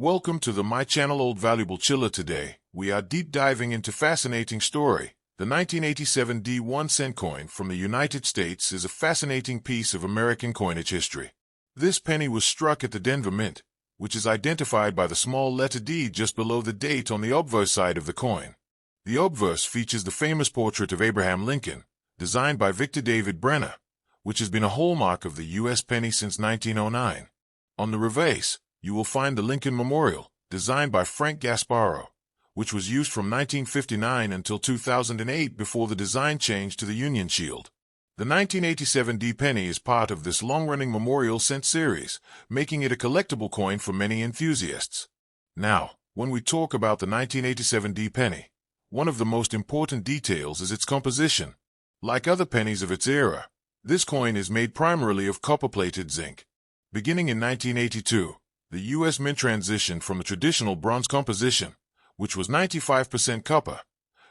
Welcome to my channel Old Valuable Chiller. Today, we are deep diving into fascinating story. The 1987 D1 coin from the United States is a fascinating piece of American coinage history. This penny was struck at the Denver Mint, which is identified by the small letter D just below the date on the obverse side of the coin. The obverse features the famous portrait of Abraham Lincoln, designed by Victor David Brenner, which has been a hallmark of the U.S. penny since 1909. On the reverse, you will find the Lincoln Memorial, designed by Frank Gasparro, which was used from 1959 until 2008 before the design changed to the Union Shield. The 1987 D penny is part of this long-running memorial cent series, making it a collectible coin for many enthusiasts. Now, when we talk about the 1987 D penny, one of the most important details is its composition. Like other pennies of its era, this coin is made primarily of copper-plated zinc. Beginning in 1982, the U.S. Mint transitioned from a traditional bronze composition, which was 95% copper,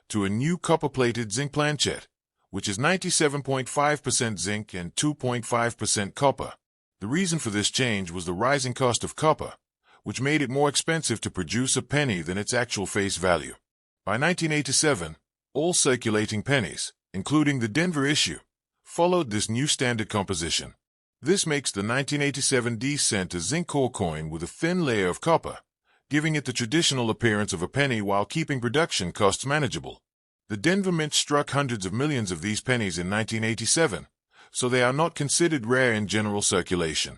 to a new copper-plated zinc planchet, which is 97.5% zinc and 2.5% copper. The reason for this change was the rising cost of copper, which made it more expensive to produce a penny than its actual face value. By 1987, all circulating pennies, including the Denver issue, followed this new standard composition. This makes the 1987 D cent a zinc core coin with a thin layer of copper, giving it the traditional appearance of a penny while keeping production costs manageable. The Denver Mint struck hundreds of millions of these pennies in 1987, so they are not considered rare in general circulation.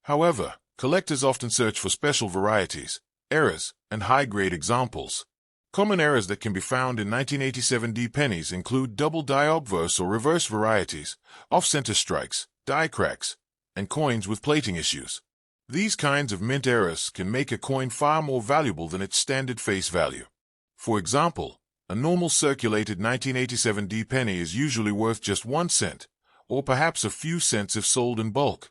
However, collectors often search for special varieties, errors, and high-grade examples. Common errors that can be found in 1987 D pennies include double die obverse or reverse varieties, off-center strikes, die cracks, and coins with plating issues. These kinds of mint errors can make a coin far more valuable than its standard face value. For example, a normal circulated 1987 D penny is usually worth just 1 cent, or perhaps a few cents if sold in bulk.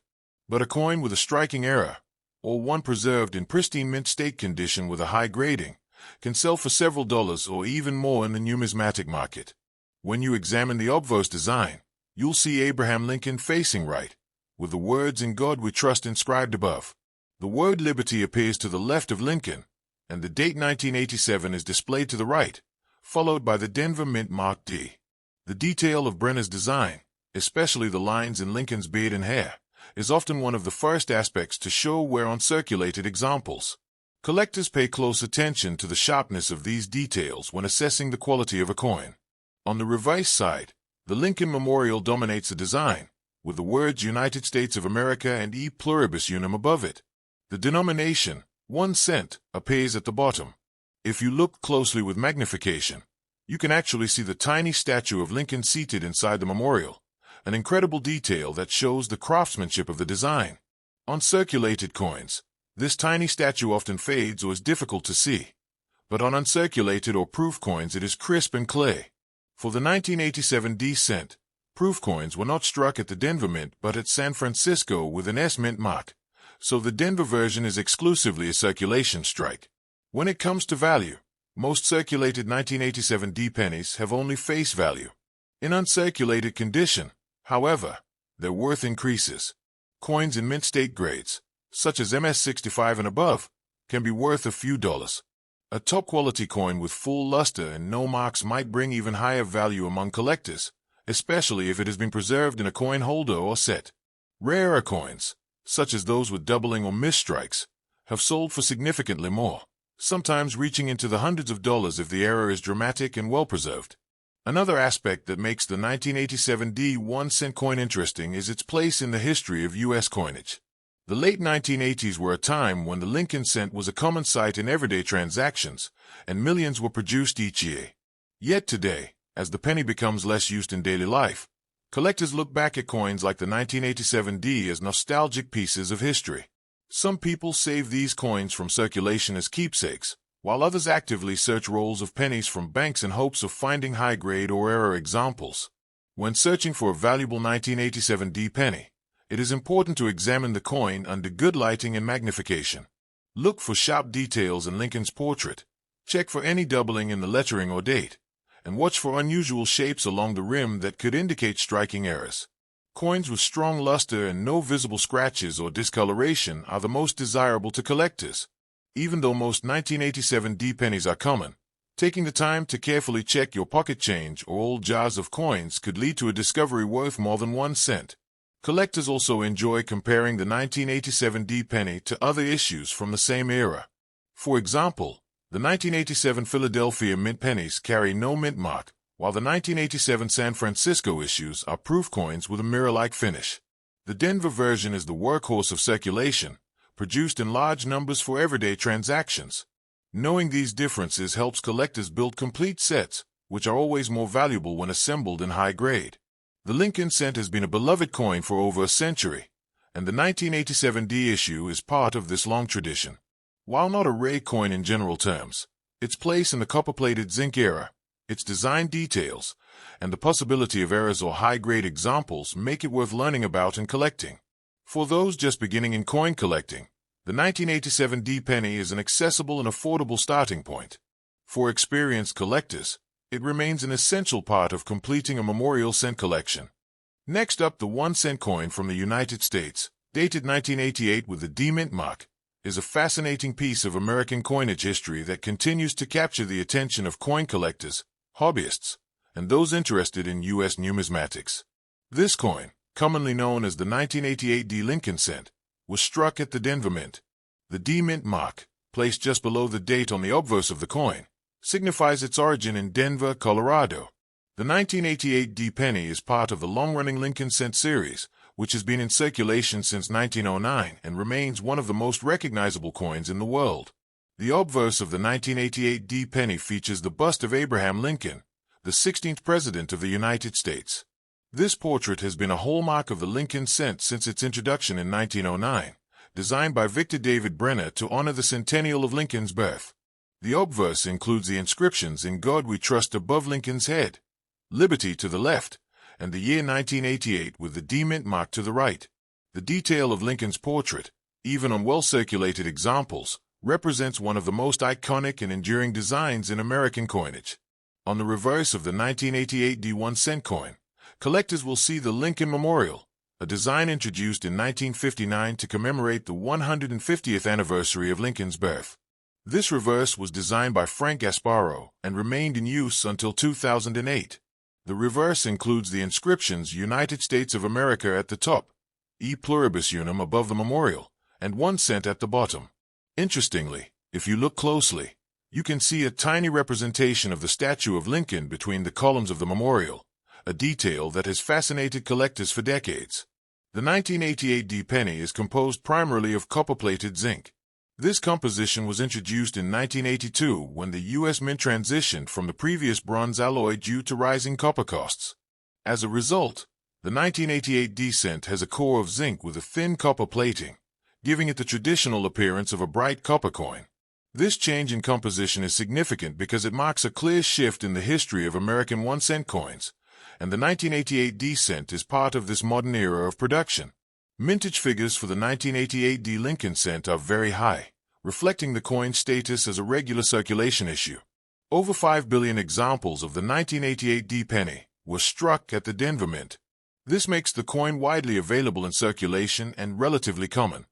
But a coin with a striking error, or one preserved in pristine mint state condition with a high grading, can sell for several dollars or even more in the numismatic market. When you examine the obverse design, you'll see Abraham Lincoln facing right, with the words "In God We Trust" inscribed above. The word Liberty appears to the left of Lincoln, and the date 1987 is displayed to the right, followed by the Denver Mint mark D. The detail of Brenner's design, especially the lines in Lincoln's beard and hair, is often one of the first aspects to show wear on circulated examples. Collectors pay close attention to the sharpness of these details when assessing the quality of a coin. On the reverse side, the Lincoln Memorial dominates the design, with the words United States of America and E pluribus unum above it. The denomination, 1 cent, appears at the bottom. If you look closely with magnification, you can actually see the tiny statue of Lincoln seated inside the memorial, an incredible detail that shows the craftsmanship of the design. On circulated coins, this tiny statue often fades or is difficult to see, but on uncirculated or proof coins it is crisp and clear. For the 1987 D cent, proof coins were not struck at the Denver Mint but at San Francisco with an S Mint mark, so the Denver version is exclusively a circulation strike. When it comes to value, most circulated 1987 D pennies have only face value. In uncirculated condition, however, their worth increases. Coins in mint state grades, such as MS-65 and above, can be worth a few dollars. A top-quality coin with full luster and no marks might bring even higher value among collectors, especially if it has been preserved in a coin holder or set. Rarer coins, such as those with doubling or misstrikes, have sold for significantly more, sometimes reaching into the hundreds of dollars if the error is dramatic and well-preserved. Another aspect that makes the 1987 D 1 cent coin interesting is its place in the history of U.S. coinage. The late 1980s were a time when the Lincoln cent was a common sight in everyday transactions, and millions were produced each year. Yet today, as the penny becomes less used in daily life, collectors look back at coins like the 1987 D as nostalgic pieces of history. Some people save these coins from circulation as keepsakes, while others actively search rolls of pennies from banks in hopes of finding high-grade or error examples. When searching for a valuable 1987 D penny, it is important to examine the coin under good lighting and magnification. Look for sharp details in Lincoln's portrait, check for any doubling in the lettering or date, and watch for unusual shapes along the rim that could indicate striking errors. Coins with strong luster and no visible scratches or discoloration are the most desirable to collectors. Even though most 1987 D pennies are common, taking the time to carefully check your pocket change or old jars of coins could lead to a discovery worth more than 1 cent. Collectors also enjoy comparing the 1987 D penny to other issues from the same era. For example, the 1987 Philadelphia mint pennies carry no mint mark, while the 1987 San Francisco issues are proof coins with a mirror-like finish. The Denver version is the workhorse of circulation, produced in large numbers for everyday transactions. Knowing these differences helps collectors build complete sets, which are always more valuable when assembled in high grade. The Lincoln cent has been a beloved coin for over a century, and the 1987 D issue is part of this long tradition. While not a rare coin in general terms, its place in the copper-plated zinc era, its design details, and the possibility of errors or high-grade examples make it worth learning about and collecting. For those just beginning in coin collecting, the 1987 D penny is an accessible and affordable starting point. For experienced collectors, it remains an essential part of completing a memorial cent collection. Next up, the 1 cent coin from the United States, dated 1988 with the D mint mark, is a fascinating piece of American coinage history that continues to capture the attention of coin collectors, hobbyists, and those interested in U.S. numismatics. This coin, commonly known as the 1988 D Lincoln cent, was struck at the Denver Mint. The D mint mark, placed just below the date on the obverse of the coin, signifies its origin in Denver, Colorado. The 1988 D penny is part of the long-running Lincoln cent series, which has been in circulation since 1909 and remains one of the most recognizable coins in the world. The obverse of the 1988 D penny features the bust of Abraham Lincoln, the 16th President of the United States. This portrait has been a hallmark of the Lincoln cent since its introduction in 1909, designed by Victor David Brenner to honor the centennial of Lincoln's birth. The obverse includes the inscriptions "In God We Trust" above Lincoln's head, "Liberty" to the left, and the year 1988 with the D mint mark to the right. The detail of Lincoln's portrait, even on well-circulated examples, represents one of the most iconic and enduring designs in American coinage. On the reverse of the 1988 D 1 cent coin, collectors will see the Lincoln Memorial, a design introduced in 1959 to commemorate the 150th anniversary of Lincoln's birth. This reverse was designed by Frank Gasparo and remained in use until 2008. The reverse includes the inscriptions "United States of America" at the top, "E Pluribus Unum" above the memorial, and 1 cent at the bottom. Interestingly, if you look closely, you can see a tiny representation of the statue of Lincoln between the columns of the memorial, a detail that has fascinated collectors for decades. The 1988 D penny is composed primarily of copper-plated zinc. This composition was introduced in 1982 when the U.S. Mint transitioned from the previous bronze alloy due to rising copper costs. As a result, the 1988 D cent has a core of zinc with a thin copper plating, giving it the traditional appearance of a bright copper coin. This change in composition is significant because it marks a clear shift in the history of American 1 cent coins, and the 1988 D cent is part of this modern era of production. Mintage figures for the 1988 D Lincoln cent are very high, reflecting the coin's status as a regular circulation issue. Over 5 billion examples of the 1988 D penny were struck at the Denver Mint. This makes the coin widely available in circulation and relatively common.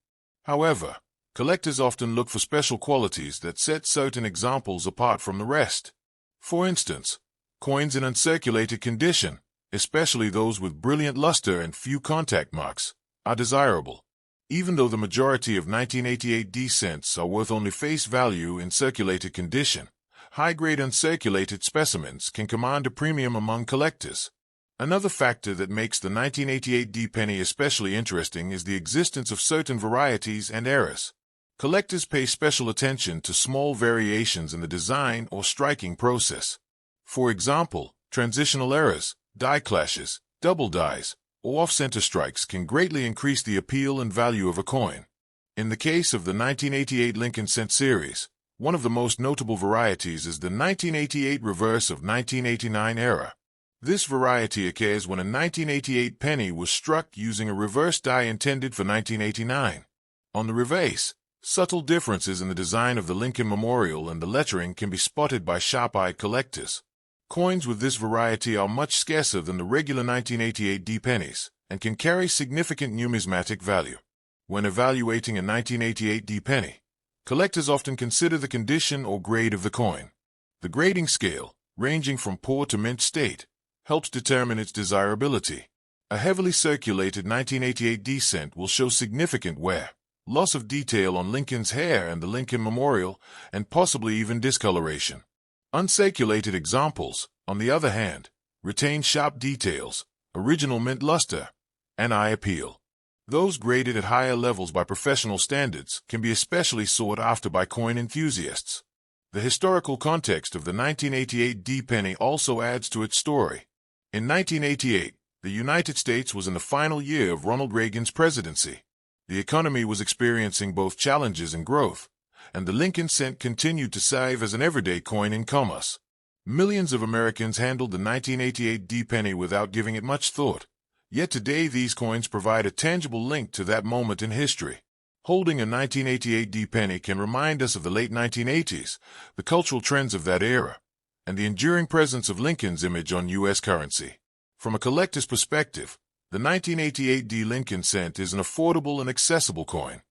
However, collectors often look for special qualities that set certain examples apart from the rest. For instance, coins in uncirculated condition, especially those with brilliant luster and few contact marks, are desirable. Even though the majority of 1988 D cents are worth only face value in circulated condition, high-grade uncirculated specimens can command a premium among collectors. Another factor that makes the 1988 D penny especially interesting is the existence of certain varieties and errors. Collectors pay special attention to small variations in the design or striking process. For example, transitional errors, die clashes, double dies, or off-center strikes can greatly increase the appeal and value of a coin. In the case of the 1988 Lincoln cent series, one of the most notable varieties is the 1988 reverse of 1989 era. This variety occurs when a 1988 penny was struck using a reverse die intended for 1989. On the reverse, subtle differences in the design of the Lincoln Memorial and the lettering can be spotted by sharp-eyed collectors. Coins with this variety are much scarcer than the regular 1988 D pennies and can carry significant numismatic value. When evaluating a 1988 D penny, Collectors often consider the condition or grade of the coin. The grading scale, ranging from poor to mint state, helps determine its desirability. A heavily circulated 1988 D cent will show significant wear, loss of detail on Lincoln's hair and the Lincoln Memorial, and possibly even discoloration. Uncirculated examples, on the other hand, retain sharp details, original mint luster, and eye appeal. Those graded at higher levels by professional standards can be especially sought after by coin enthusiasts. The historical context of the 1988 D penny also adds to its story. In 1988, the United States was in the final year of Ronald Reagan's presidency. The economy was experiencing both challenges and growth, and the Lincoln cent continued to serve as an everyday coin in commerce. Millions of Americans handled the 1988 D penny without giving it much thought. Yet today these coins provide a tangible link to that moment in history. Holding a 1988 D penny can remind us of the late 1980s, the cultural trends of that era, and the enduring presence of Lincoln's image on U.S. currency. From a collector's perspective, the 1988 D Lincoln cent is an affordable and accessible coin.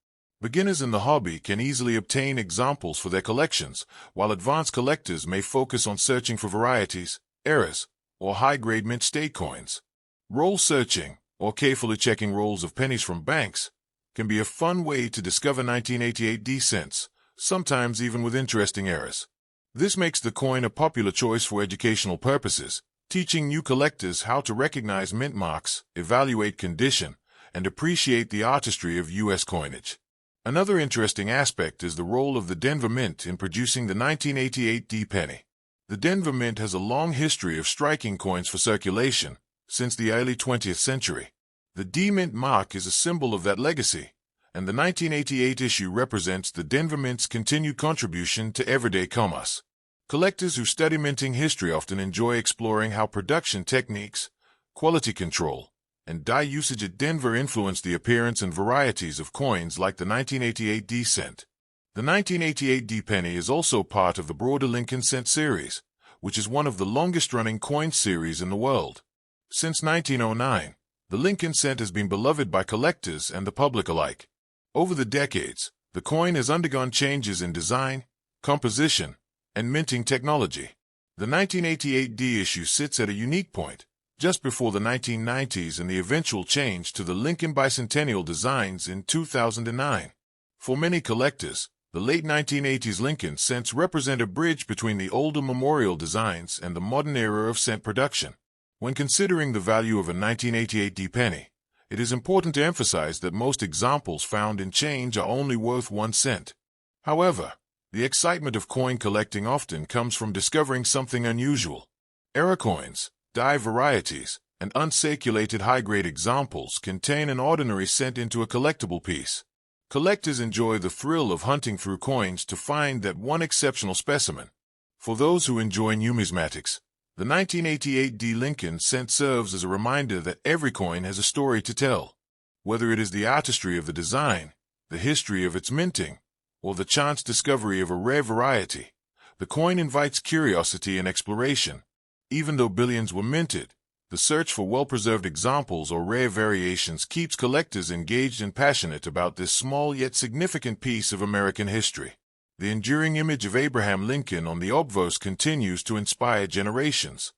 Beginners in the hobby can easily obtain examples for their collections, while advanced collectors may focus on searching for varieties, errors, or high-grade mint state coins. Roll searching, or carefully checking rolls of pennies from banks, can be a fun way to discover 1988 D cents, sometimes even with interesting errors. This makes the coin a popular choice for educational purposes, teaching new collectors how to recognize mint marks, evaluate condition, and appreciate the artistry of U.S. coinage. Another interesting aspect is the role of the Denver Mint in producing the 1988 D penny. The Denver Mint has a long history of striking coins for circulation, since the early 20th century. The D Mint mark is a symbol of that legacy, and the 1988 issue represents the Denver Mint's continued contribution to everyday commerce. Collectors who study minting history often enjoy exploring how production techniques, quality control, and die usage at Denver influenced the appearance and varieties of coins like the 1988 D cent. The 1988 D penny is also part of the broader Lincoln cent series, which is one of the longest-running coin series in the world. Since 1909, the Lincoln cent has been beloved by collectors and the public alike. Over the decades, the coin has undergone changes in design, composition, and minting technology. The 1988 D issue sits at a unique point, just before the 1990s and the eventual change to the Lincoln bicentennial designs in 2009. For many collectors, the late 1980s Lincoln cents represent a bridge between the older memorial designs and the modern era of cent production. When considering the value of a 1988 D penny, it is important to emphasize that most examples found in change are only worth 1 cent. However, the excitement of coin collecting often comes from discovering something unusual. Error coins, die varieties, and uncirculated high-grade examples can turn an ordinary cent into a collectible piece. Collectors enjoy the thrill of hunting through coins to find that one exceptional specimen. For those who enjoy numismatics, the 1988 D Lincoln cent serves as a reminder that every coin has a story to tell. Whether it is the artistry of the design, the history of its minting, or the chance discovery of a rare variety, the coin invites curiosity and exploration. Even though billions were minted, the search for well-preserved examples or rare variations keeps collectors engaged and passionate about this small yet significant piece of American history. The enduring image of Abraham Lincoln on the obverse continues to inspire generations.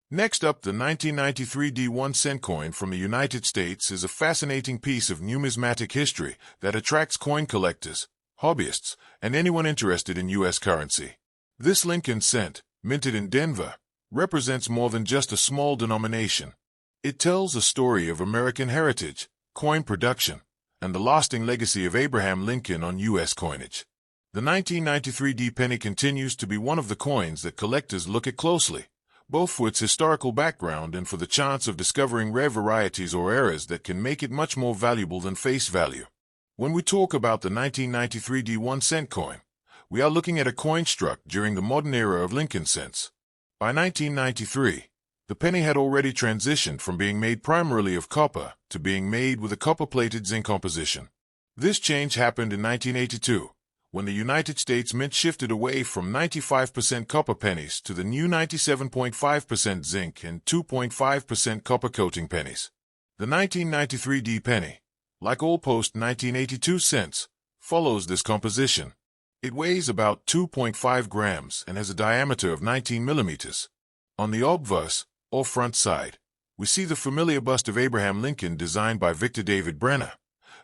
Next up, the 1993 D1 cent coin from the United States is a fascinating piece of numismatic history that attracts coin collectors, hobbyists, and anyone interested in U.S. currency. This Lincoln cent, minted in Denver, represents more than just a small denomination. It tells a story of American heritage, coin production, and the lasting legacy of Abraham Lincoln on U.S. coinage. The 1993 D penny continues to be one of the coins that collectors look at closely, both for its historical background and for the chance of discovering rare varieties or errors that can make it much more valuable than face value. When we talk about the 1993 D1 cent coin, we are looking at a coin struck during the modern era of Lincoln cents. By 1993, the penny had already transitioned from being made primarily of copper to being made with a copper-plated zinc composition. This change happened in 1982, when the United States Mint shifted away from 95% copper pennies to the new 97.5% zinc and 2.5% copper coating pennies. The 1993 D penny, like all post-1982 cents, follows this composition. It weighs about 2.5 grams and has a diameter of 19 millimeters. On the obverse, or front side, we see the familiar bust of Abraham Lincoln designed by Victor David Brenner,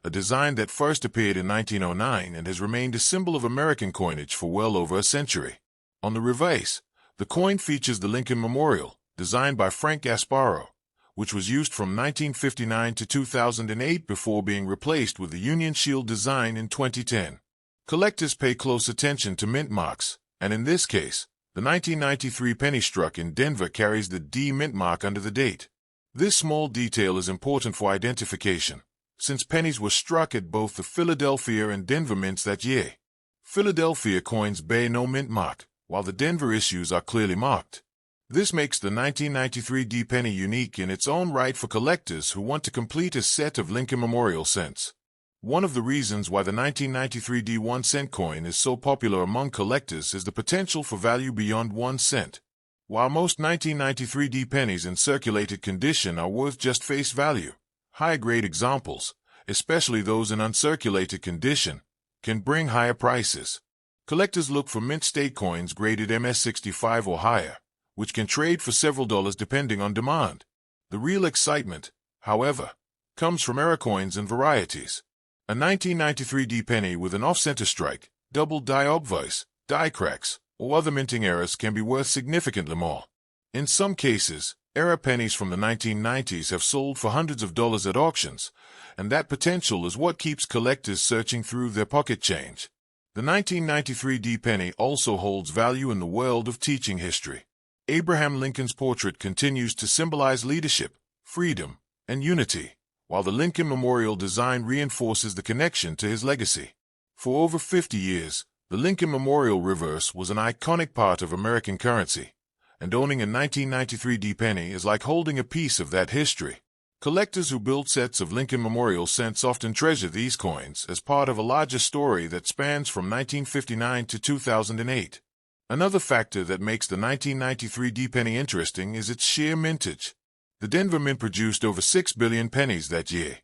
a design that first appeared in 1909 and has remained a symbol of American coinage for well over a century. On the reverse, the coin features the Lincoln Memorial, designed by Frank Gasparro, which was used from 1959 to 2008 before being replaced with the Union Shield design in 2010. Collectors pay close attention to mint marks, and in this case, the 1993 penny struck in Denver carries the D mint mark under the date. This small detail is important for identification, since pennies were struck at both the Philadelphia and Denver mints that year. Philadelphia coins bear no mint mark, while the Denver issues are clearly marked. This makes the 1993 D penny unique in its own right for collectors who want to complete a set of Lincoln Memorial cents. One of the reasons why the 1993 D 1-cent coin is so popular among collectors is the potential for value beyond 1 cent. While most 1993 D pennies in circulated condition are worth just face value, high-grade examples, especially those in uncirculated condition, can bring higher prices. Collectors look for mint state coins graded MS-65 or higher, which can trade for several dollars depending on demand. The real excitement, however, comes from error coins and varieties. A 1993 D penny with an off-center strike, double die obverse, die cracks, or other minting errors can be worth significantly more. In some cases, error pennies from the 1990s have sold for hundreds of dollars at auctions, and that potential is what keeps collectors searching through their pocket change. The 1993 D penny also holds value in the world of teaching history. Abraham Lincoln's portrait continues to symbolize leadership, freedom, and unity, while the Lincoln Memorial design reinforces the connection to his legacy. For over 50 years, the Lincoln Memorial reverse was an iconic part of American currency, and owning a 1993 D penny is like holding a piece of that history. Collectors who build sets of Lincoln Memorial cents often treasure these coins as part of a larger story that spans from 1959 to 2008. Another factor that makes the 1993 D penny interesting is its sheer mintage. The Denver Mint produced over 6 billion pennies that year.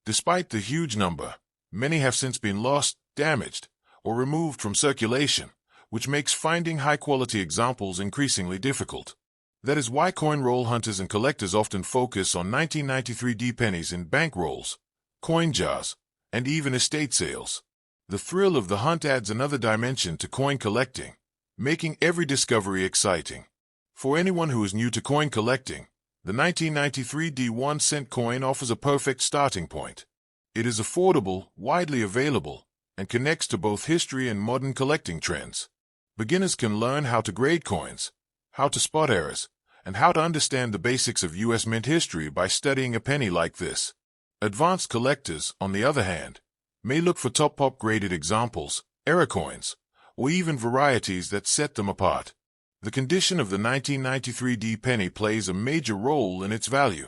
Despite the huge number, many have since been lost, damaged, or removed from circulation, which makes finding high-quality examples increasingly difficult. That is why coin roll hunters and collectors often focus on 1993 D pennies in bank rolls, coin jars, and even estate sales. The thrill of the hunt adds another dimension to coin collecting, making every discovery exciting. For anyone who is new to coin collecting, the 1993 D 1-cent coin offers a perfect starting point. It is affordable, widely available, and connects to both history and modern collecting trends. Beginners can learn how to grade coins, how to spot errors, and how to understand the basics of U.S. mint history by studying a penny like this. Advanced collectors, on the other hand, may look for top-pop graded examples, error coins, or even varieties that set them apart. The condition of the 1993 D penny plays a major role in its value.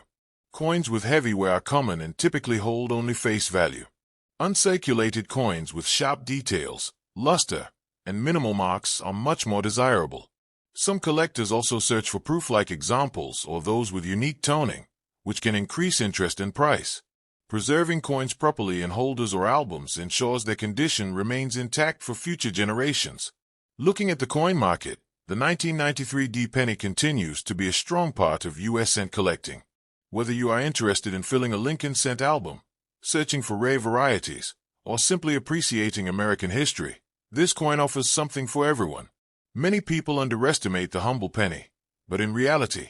Coins with heavy wear are common and typically hold only face value. Uncirculated coins with sharp details, luster, and minimal marks are much more desirable. Some collectors also search for proof-like examples or those with unique toning, which can increase interest and price. Preserving coins properly in holders or albums ensures their condition remains intact for future generations. Looking at the coin market, the 1993 D penny continues to be a strong part of U.S. cent collecting. Whether you are interested in filling a Lincoln cent album, searching for rare varieties, or simply appreciating American history, this coin offers something for everyone. Many people underestimate the humble penny, but in reality,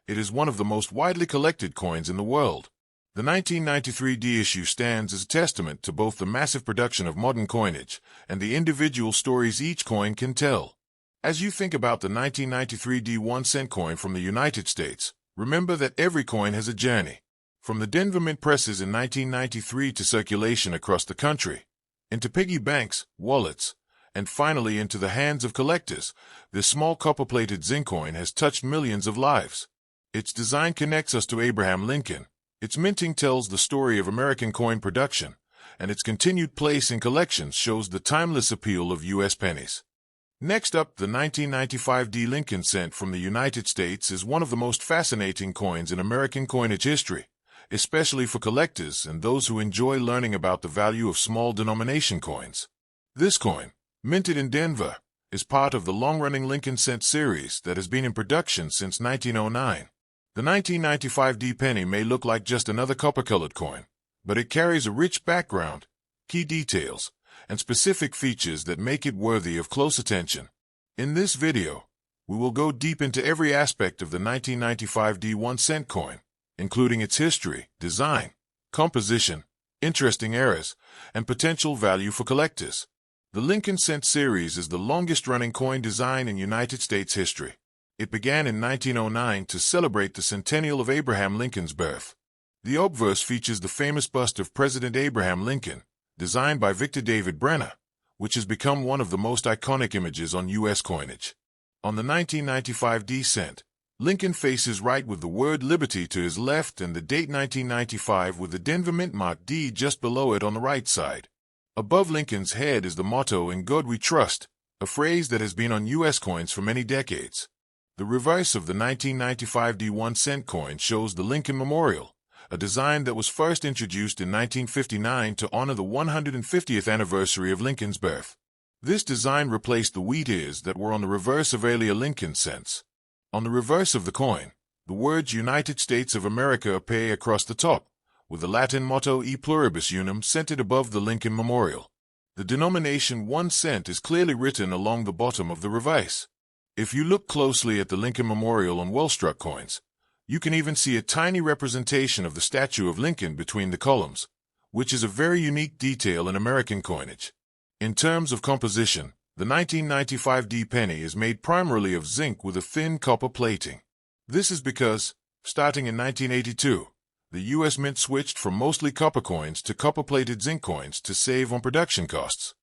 it is one of the most widely collected coins in the world. The 1993 D issue stands as a testament to both the massive production of modern coinage and the individual stories each coin can tell. As you think about the 1993 D 1-cent coin from the United States, remember that every coin has a journey. From the Denver Mint presses in 1993 to circulation across the country, into piggy banks, wallets, and finally into the hands of collectors, this small copper-plated zinc coin has touched millions of lives. Its design connects us to Abraham Lincoln, its minting tells the story of American coin production, and its continued place in collections shows the timeless appeal of U.S. pennies. Next up, the 1995 D Lincoln cent from the United States is one of the most fascinating coins in American coinage history, especially for collectors and those who enjoy learning about the value of small denomination coins. This coin, minted in Denver, is part of the long-running Lincoln cent series that has been in production since 1909. The 1995 D penny may look like just another copper-colored coin, but it carries a rich background, key details, and specific features that make it worthy of close attention. In this video, we will go deep into every aspect of the 1995 D 1 cent coin, including its history, design, composition, interesting errors, and potential value for collectors. The Lincoln cent series is the longest-running coin design in United States history. It began in 1909 to celebrate the centennial of Abraham Lincoln's birth. The obverse features the famous bust of President Abraham Lincoln, designed by Victor David Brenner, which has become one of the most iconic images on U.S. coinage. On the 1995 D cent, Lincoln faces right with the word liberty to his left and the date 1995 with the Denver Mint mark D just below it on the right side. Above Lincoln's head is the motto "In God We Trust," a phrase that has been on U.S. coins for many decades. The reverse of the 1995 D 1 cent coin shows the Lincoln Memorial, a design that was first introduced in 1959 to honor the 150th anniversary of Lincoln's birth. This design replaced the wheat ears that were on the reverse of earlier Lincoln cents. On the reverse of the coin, the words United States of America appear across the top, with the Latin motto E pluribus unum centered above the Lincoln Memorial. The denomination 1 cent is clearly written along the bottom of the reverse. If you look closely at the Lincoln Memorial on well-struck coins, you can even see a tiny representation of the statue of Lincoln between the columns, which is a very unique detail in American coinage. In terms of composition, the 1995 D penny is made primarily of zinc with a thin copper plating. This is because, starting in 1982, the U.S. Mint switched from mostly copper coins to copper-plated zinc coins to save on production costs.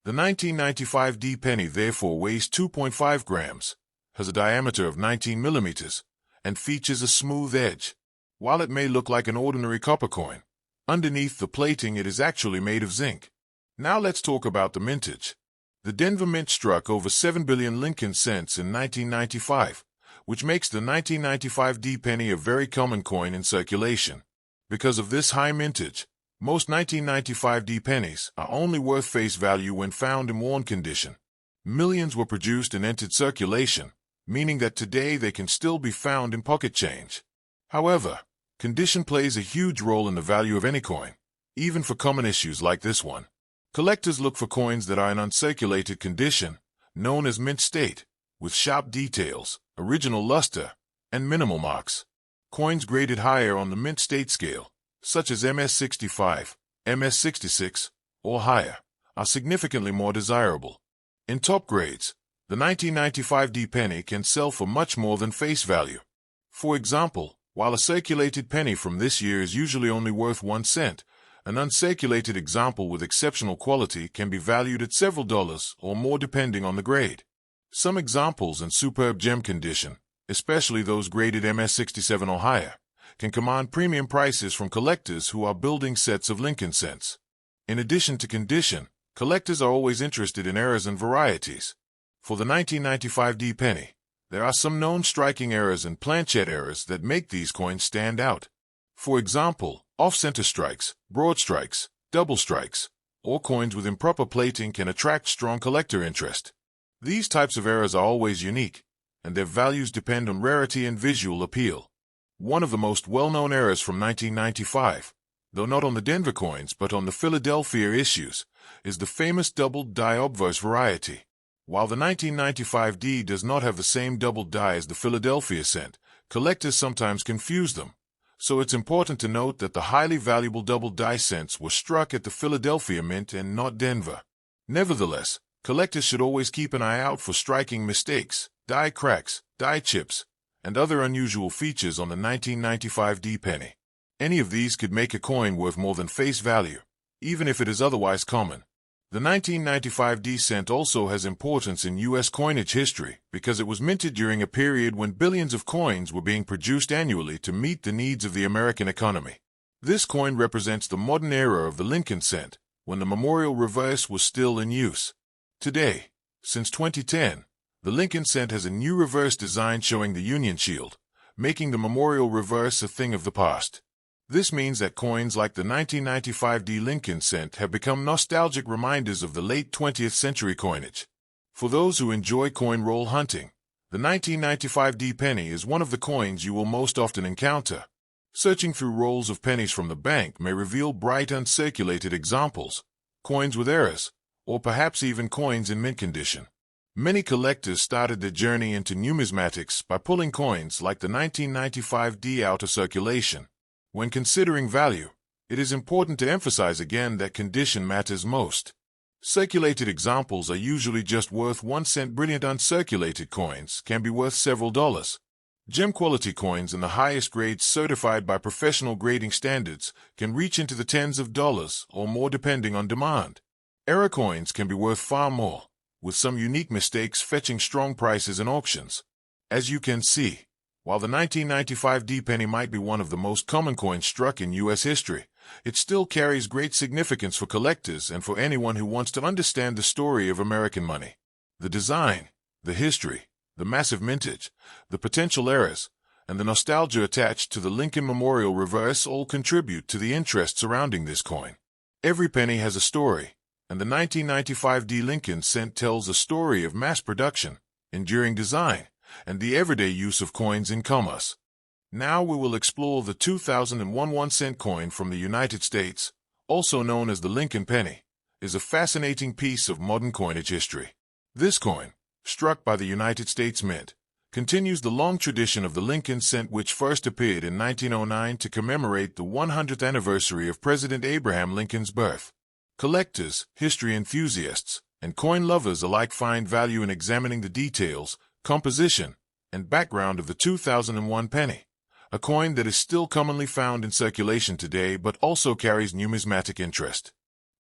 The 1995 D penny therefore weighs 2.5 grams, has a diameter of 19 millimeters, and features a smooth edge. While it may look like an ordinary copper coin, underneath the plating it is actually made of zinc. Now let's talk about the mintage. The Denver Mint struck over 7 billion Lincoln cents in 1995, which makes the 1995 D penny a very common coin in circulation. Because of this high mintage, most 1995 D pennies are only worth face value when found in worn condition. Millions were produced and entered circulation, meaning that today they can still be found in pocket change. However, condition plays a huge role in the value of any coin, even for common issues like this one. Collectors look for coins that are in uncirculated condition, known as mint state, with sharp details, original luster, and minimal marks. Coins graded higher on the mint state scale, such as MS65, MS66, or higher, are significantly more desirable. In top grades, the 1995 D penny can sell for much more than face value. For example, while a circulated penny from this year is usually only worth 1 cent, an uncirculated example with exceptional quality can be valued at several dollars or more depending on the grade. Some examples in superb gem condition, especially those graded MS67 or higher, can command premium prices from collectors who are building sets of Lincoln cents. In addition to condition, collectors are always interested in errors and varieties. For the 1995 D penny, there are some known striking errors and planchette errors that make these coins stand out. For example, off-center strikes, broad strikes, double strikes, or coins with improper plating can attract strong collector interest. These types of errors are always unique, and their values depend on rarity and visual appeal. One of the most well-known errors from 1995, though not on the Denver coins but on the Philadelphia issues, is the famous doubled die obverse variety. While the 1995 D does not have the same doubled die as the Philadelphia cent, collectors sometimes confuse them. So it's important to note that the highly valuable doubled die cents were struck at the Philadelphia Mint and not Denver. Nevertheless, collectors should always keep an eye out for striking mistakes, die cracks, die chips, and other unusual features on the 1995 D penny. Any of these could make a coin worth more than face value, even if it is otherwise common. The 1995 D cent also has importance in U.S. coinage history because it was minted during a period when billions of coins were being produced annually to meet the needs of the American economy. This coin represents the modern era of the Lincoln cent, when the memorial reverse was still in use. Today, since 2010, the Lincoln cent has a new reverse design showing the Union Shield, making the memorial reverse a thing of the past. This means that coins like the 1995 D Lincoln cent have become nostalgic reminders of the late 20th century coinage. For those who enjoy coin roll hunting, the 1995 D penny is one of the coins you will most often encounter. Searching through rolls of pennies from the bank may reveal bright uncirculated examples, coins with errors, or perhaps even coins in mint condition. Many collectors started their journey into numismatics by pulling coins like the 1995 D out of circulation. When considering value, it is important to emphasize again that condition matters most. Circulated examples are usually just worth 1 cent. Brilliant uncirculated coins can be worth several dollars. Gem quality coins in the highest grades certified by professional grading standards can reach into the tens of dollars or more depending on demand. Error coins can be worth far more, with some unique mistakes fetching strong prices in auctions. As you can see, while the 1995 D penny might be one of the most common coins struck in U.S. history, it still carries great significance for collectors and for anyone who wants to understand the story of American money. The design, the history, the massive mintage, the potential errors, and the nostalgia attached to the Lincoln Memorial reverse all contribute to the interest surrounding this coin. Every penny has a story, and the 1995 D Lincoln cent tells a story of mass production, enduring design, and the everyday use of coins in commerce. Now we will explore the 2001 1-cent coin from the United States, also known as the Lincoln penny, is a fascinating piece of modern coinage history. This coin, struck by the United States Mint, continues the long tradition of the Lincoln cent, which first appeared in 1909 to commemorate the 100th anniversary of President Abraham Lincoln's birth. Collectors, history enthusiasts, and coin lovers alike find value in examining the details, composition, and background of the 2001 penny, a coin that is still commonly found in circulation today but also carries numismatic interest.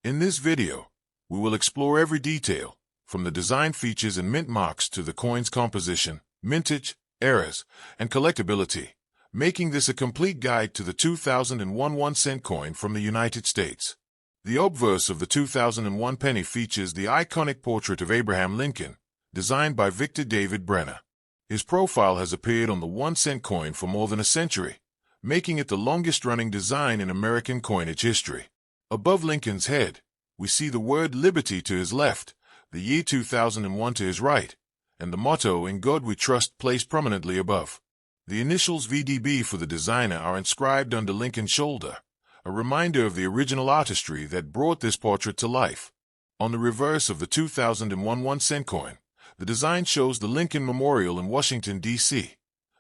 In this video, we will explore every detail, from the design features and mint marks to the coin's composition, mintage, errors, and collectability, making this a complete guide to the 2001 1-cent coin from the United States. The obverse of the 2001 penny features the iconic portrait of Abraham Lincoln, designed by Victor David Brenner. His profile has appeared on the 1-cent coin for more than a century, making it the longest-running design in American coinage history. Above Lincoln's head, we see the word Liberty to his left, the year 2001 to his right, and the motto "In God We Trust" placed prominently above. The initials VDB for the designer are inscribed under Lincoln's shoulder, a reminder of the original artistry that brought this portrait to life. On the reverse of the 2001 1-cent coin, the design shows the Lincoln Memorial in Washington, D.C.,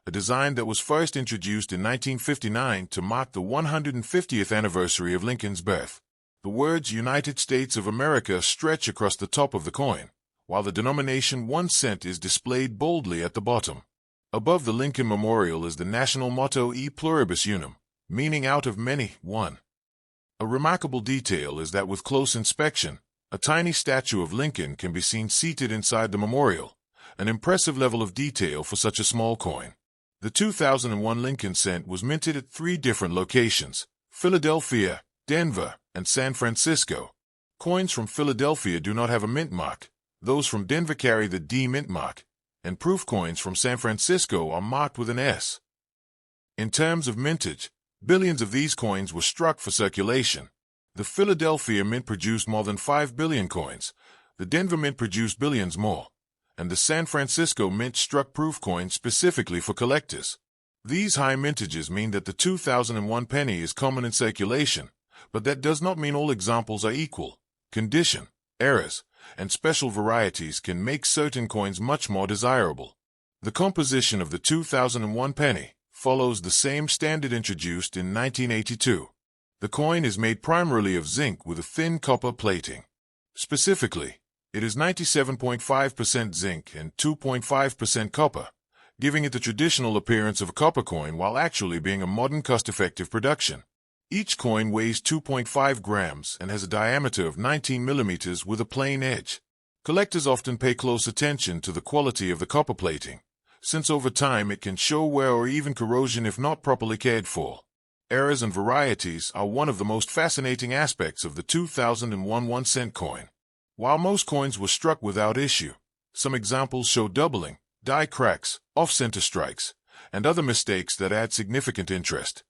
a design that was first introduced in 1959 to mark the 150th anniversary of Lincoln's birth. The words United States of America stretch across the top of the coin, while the denomination 1 cent is displayed boldly at the bottom. Above the Lincoln Memorial is the national motto E pluribus unum, meaning out of many, one. A remarkable detail is that with close inspection, a tiny statue of Lincoln can be seen seated inside the memorial, an impressive level of detail for such a small coin. The 2001 Lincoln cent was minted at 3 different locations: Philadelphia, Denver, and San Francisco. Coins from Philadelphia do not have a mint mark. Those from Denver carry the D mint mark, and proof coins from San Francisco are marked with an S. In terms of mintage, billions of these coins were struck for circulation. The Philadelphia Mint produced more than 5 billion coins, the Denver Mint produced billions more, and the San Francisco Mint struck proof coins specifically for collectors. These high mintages mean that the 2001 penny is common in circulation, but that does not mean all examples are equal. Condition, errors, and special varieties can make certain coins much more desirable. The composition of the 2001 penny follows the same standard introduced in 1982. The coin is made primarily of zinc with a thin copper plating. Specifically, it is 97.5% zinc and 2.5% copper, giving it the traditional appearance of a copper coin while actually being a modern cost-effective production. Each coin weighs 2.5 grams and has a diameter of 19 millimeters with a plain edge. Collectors often pay close attention to the quality of the copper plating, since over time it can show wear or even corrosion if not properly cared for. Errors and varieties are one of the most fascinating aspects of the 2001 1-cent coin. While most coins were struck without issue, some examples show doubling, die cracks, off-center strikes, and other mistakes that add significant interest.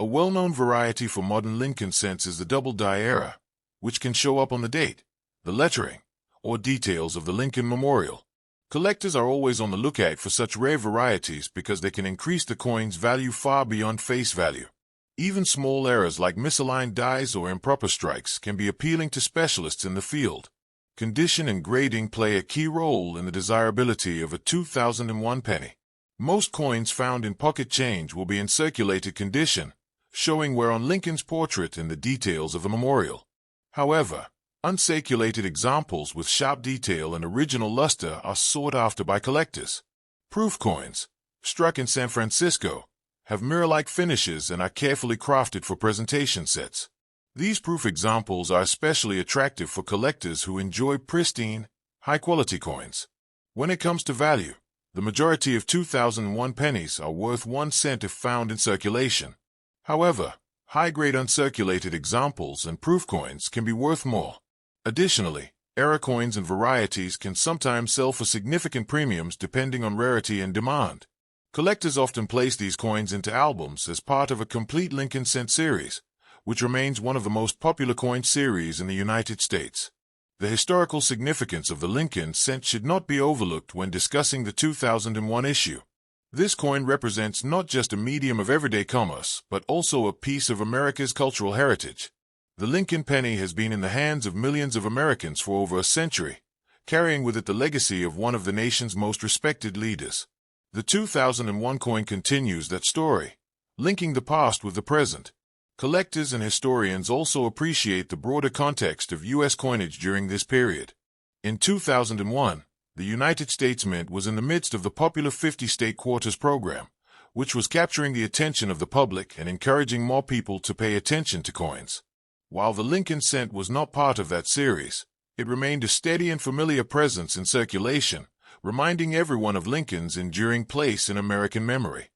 A well-known variety for modern Lincoln cents is the double die era, which can show up on the date, the lettering, or details of the Lincoln Memorial. Collectors are always on the lookout for such rare varieties because they can increase the coin's value far beyond face value. Even small errors like misaligned dies or improper strikes can be appealing to specialists in the field. Condition and grading play a key role in the desirability of a 2001 penny. Most coins found in pocket change will be in circulated condition, showing wear on Lincoln's portrait and the details of the memorial. However, uncirculated examples with sharp detail and original luster are sought after by collectors. Proof coins, struck in San Francisco, have mirror-like finishes and are carefully crafted for presentation sets. These proof examples are especially attractive for collectors who enjoy pristine, high-quality coins. When it comes to value, the majority of 2001 pennies are worth 1 cent if found in circulation. However, high-grade uncirculated examples and proof coins can be worth more. Additionally, error coins and varieties can sometimes sell for significant premiums depending on rarity and demand. Collectors often place these coins into albums as part of a complete Lincoln cent series, which remains one of the most popular coin series in the United States. The historical significance of the Lincoln cent should not be overlooked when discussing the 2001 issue. This coin represents not just a medium of everyday commerce, but also a piece of America's cultural heritage. The Lincoln penny has been in the hands of millions of Americans for over a century, carrying with it the legacy of one of the nation's most respected leaders. The 2001 coin continues that story, linking the past with the present. Collectors and historians also appreciate the broader context of U.S. coinage during this period. In 2001, the United States Mint was in the midst of the popular 50-state quarters program, which was capturing the attention of the public and encouraging more people to pay attention to coins. While the Lincoln cent was not part of that series, it remained a steady and familiar presence in circulation, reminding everyone of Lincoln's enduring place in American memory.